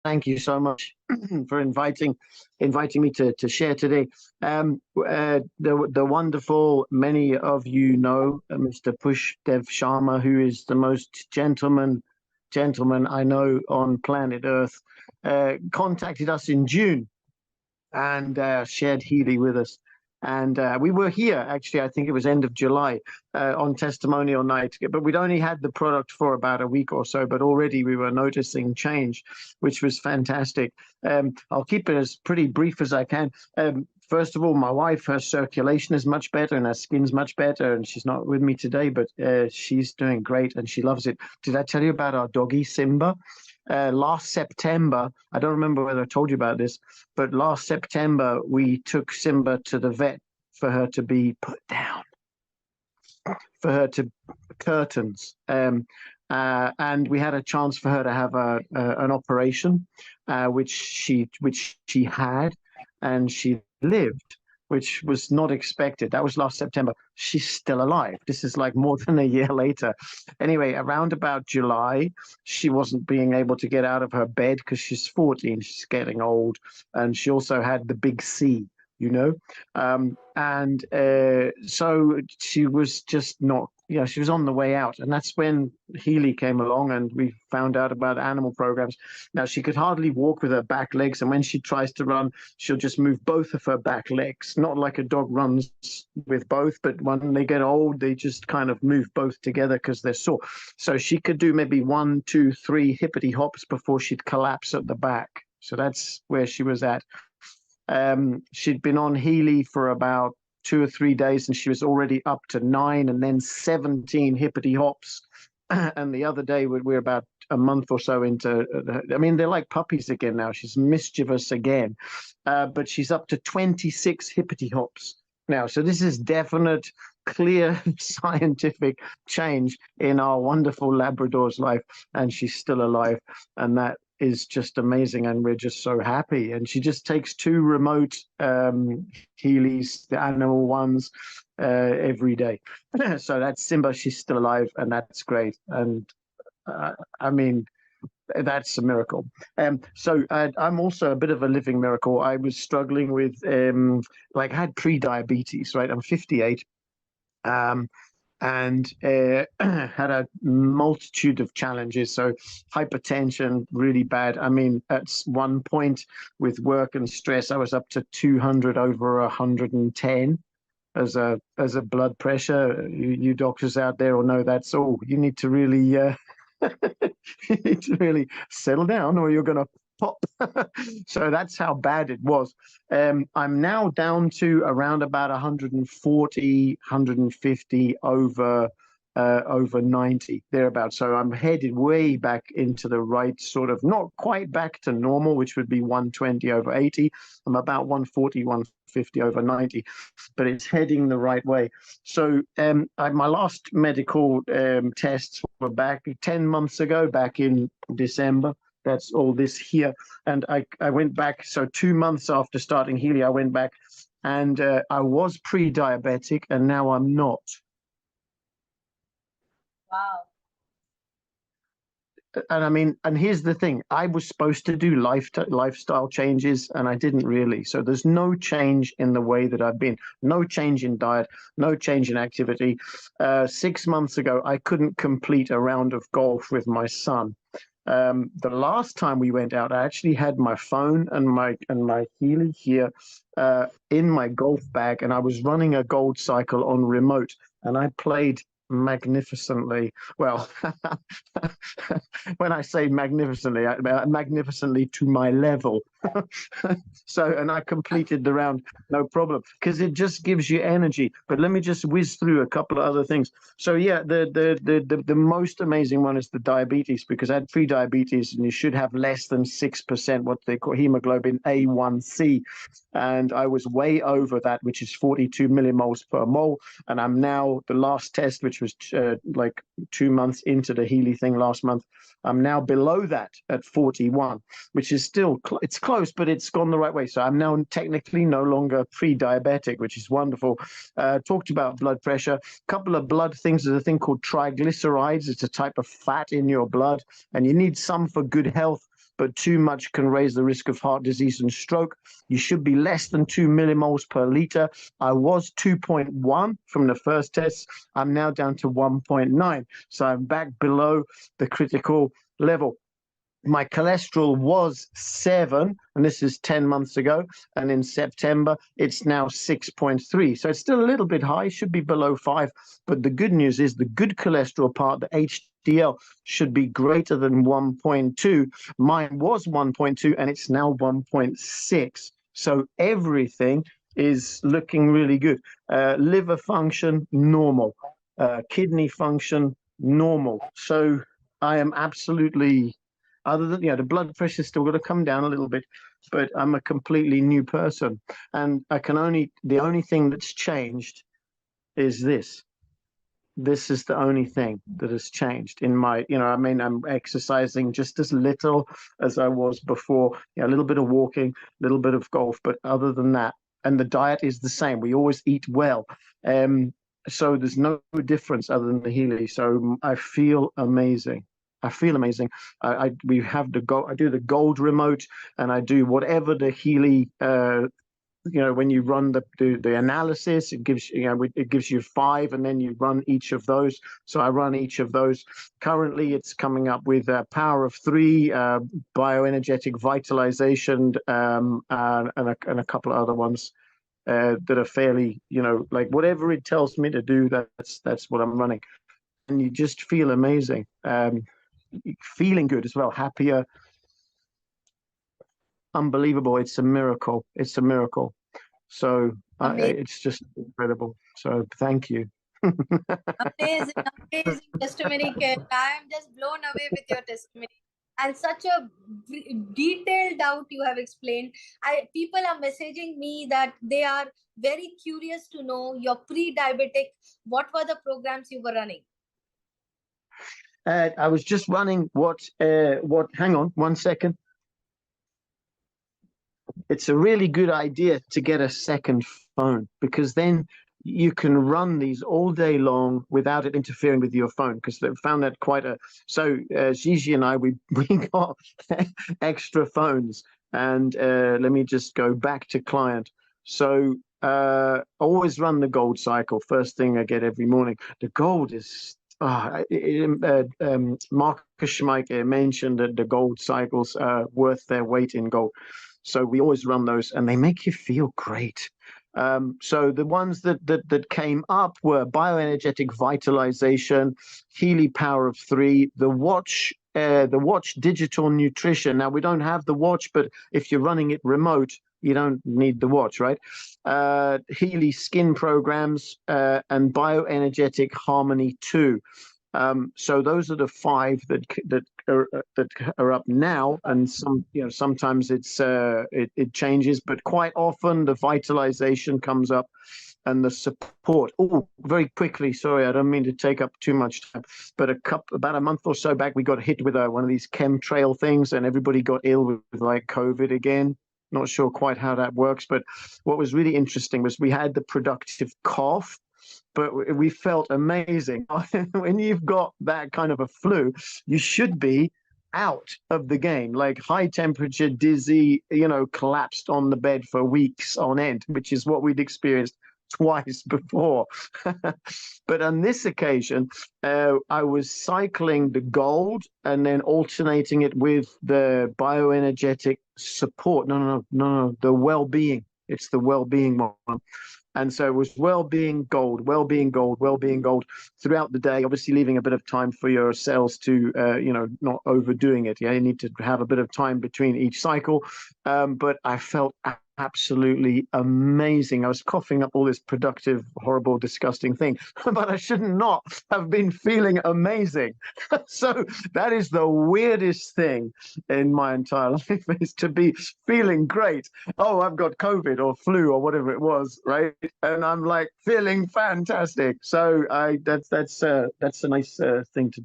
Thank you so much for inviting me to share today. The wonderful, many of you know, Mr. Push Dev Sharma, who is the most gentleman I know on planet Earth, contacted us in June and shared Healy with us. And we were here, actually, I think it was end of July, on testimonial night. But we'd only had the product for about a week or so, but already we were noticing change, which was fantastic. I'll keep it as pretty brief as I can. First of all, my wife, her circulation is much better and her skin's much better. And she's not with me today, but she's doing great and she loves it. Did I tell you about our doggy, Simba? Last September, I don't remember whether I told you about this, but last September we took Simba to the vet for her to be put down, for her to curtains, and we had a chance for her to have an operation, which she had, and she lived, which was not expected. That was last September. She's still alive. This is like more than a year later. Anyway, around about July, she wasn't being able to get out of her bed because she's 14. She's getting old. And she also had the big C, you know? So she was just not, she was on the way out. And that's when Healy came along and we found out about animal programs. Now, she could hardly walk with her back legs. And when she tries to run, she'll just move both of her back legs, not like a dog runs with both, but when they get old, they just kind of move both together because they're sore. So she could do maybe 1, 2, 3 hippity hops before she'd collapse at the back. So that's where she was at. She'd been on Healy for about 2 or 3 days and she was already up to 9 and then 17 hippity hops. And the other day we're about a month or so into, I mean, they're like puppies again now. She's mischievous again, but she's up to 26 hippity hops now. So this is definite, clear scientific change in our wonderful Labrador's life, and she's still alive. And that is just amazing, and we're just so happy. And she just takes 2 remote Healys, the animal ones, every day. So that's Simba. She's still alive, and that's great. And I mean, that's a miracle. So I'm also a bit of a living miracle. I was struggling with, I had pre-diabetes, right? I'm 58. And had a multitude of challenges. So hypertension, really bad. I mean, at one point with work and stress, I was up to 200 over 110 as a blood pressure. You doctors out there will know that's all. You need to really you need to really settle down, or you're going to pop. So that's how bad it was. I'm now down to around about 140, 150 over 90, thereabouts. So I'm headed way back into the right sort of, not quite back to normal, which would be 120 over 80. I'm about 140, 150 over 90, but it's heading the right way. So my last medical tests were back 10 months ago, back in December. That's all this here. And I went back. So 2 months after starting Healy, I went back and I was pre-diabetic and now I'm not. Wow. And I mean, and here's the thing, I was supposed to do lifestyle changes and I didn't really. So there's no change in the way that I've been, no change in diet, no change in activity. 6 months ago, I couldn't complete a round of golf with my son. The last time we went out, I actually had my phone and my Healy here in my golf bag, and I was running a gold cycle on remote, and I played magnificently. Well, when I say magnificently, magnificently to my level. So, and I completed the round, no problem, because it just gives you energy. But let me just whiz through a couple of other things. So yeah, the most amazing one is the diabetes, because I had pre-diabetes, and you should have less than 6% what they call hemoglobin A1C, and I was way over that, which is 42 millimoles per mole. And I'm now, the last test, which was like 2 months into the Healy thing last month, I'm now below that at 41, which is still, it's close, but it's gone the right way. So I'm now technically no longer pre-diabetic, which is wonderful. Talked about blood pressure. A couple of blood things. There's a thing called triglycerides. It's a type of fat in your blood, and you need some for good health. but too much can raise the risk of heart disease and stroke. You should be less than 2 millimoles per liter. I was 2.1 from the first test. I'm now down to 1.9. So I'm back below the critical level. My cholesterol was 7, and this is 10 months ago. And in September, it's now 6.3. So it's still a little bit high, should be below 5. But the good news is the good cholesterol part, the HDL, should be greater than 1.2. Mine was 1.2, and it's now 1.6. So everything is looking really good. Liver function, normal. Kidney function, normal. So I am absolutely... Other than, the blood pressure's still got to come down a little bit, but I'm a completely new person. And the only thing that's changed is this. This is the only thing that has changed in my, I'm exercising just as little as I was before, a little bit of walking, a little bit of golf, but other than that, and the diet is the same. We always eat well. So there's no difference other than the Healy. So I feel amazing. I feel amazing. I do the gold remote, and I do whatever the Healy. When you run the analysis, it gives you 5, and then you run each of those. So I run each of those. Currently, it's coming up with power of 3, bioenergetic vitalization, and a couple of other ones that are fairly, like whatever it tells me to do. That's what I'm running, and you just feel amazing. Feeling good as well, happier, unbelievable. It's a miracle. It's a miracle. So it's just incredible. So thank you. Amazing testimony, Ken. I am just blown away with your testimony. And such a detailed out you have explained. People are messaging me that they are very curious to know your pre-diabetic. What were the programs you were running? I was just running hang on 1 second. It's a really good idea to get a second phone, because then you can run these all day long without it interfering with your phone, because they found that so Gigi and I, we got extra phones. And let me just go back to client. So always run the gold cycle, first thing I get every morning. The gold is Marcus Schmeicher mentioned that the gold cycles are worth their weight in gold. So we always run those, and they make you feel great. So the ones that came up were bioenergetic vitalization, Healy power of 3, the watch digital nutrition. Now, we don't have the watch, but if you're running it remote, you don't need the watch, right? Healy skin programs, and bioenergetic harmony 2. So those are the 5 that are up now, and sometimes it changes, but quite often the vitalization comes up, and the support. Oh, very quickly, sorry, I don't mean to take up too much time, but about a month or so back, we got hit with one of these chemtrail things, and everybody got ill with like COVID again. Not sure quite how that works, but what was really interesting was we had the productive cough, but we felt amazing. When you've got that kind of a flu, you should be out of the game, like high temperature, dizzy, collapsed on the bed for weeks on end, which is what we'd experienced twice before. But on this occasion, I was cycling the gold and then alternating it with the bioenergetic support. No, the well-being. It's the well-being one. And so it was well-being gold throughout the day, obviously leaving a bit of time for your cells to, not overdoing it. Yeah, you need to have a bit of time between each cycle. But I felt absolutely amazing. I was coughing up all this productive, horrible, disgusting thing, but I should not have been feeling amazing. So that is the weirdest thing in my entire life, is to be feeling great. Oh, I've got COVID or flu or whatever it was, right? And I'm like feeling fantastic. So that's a nice thing to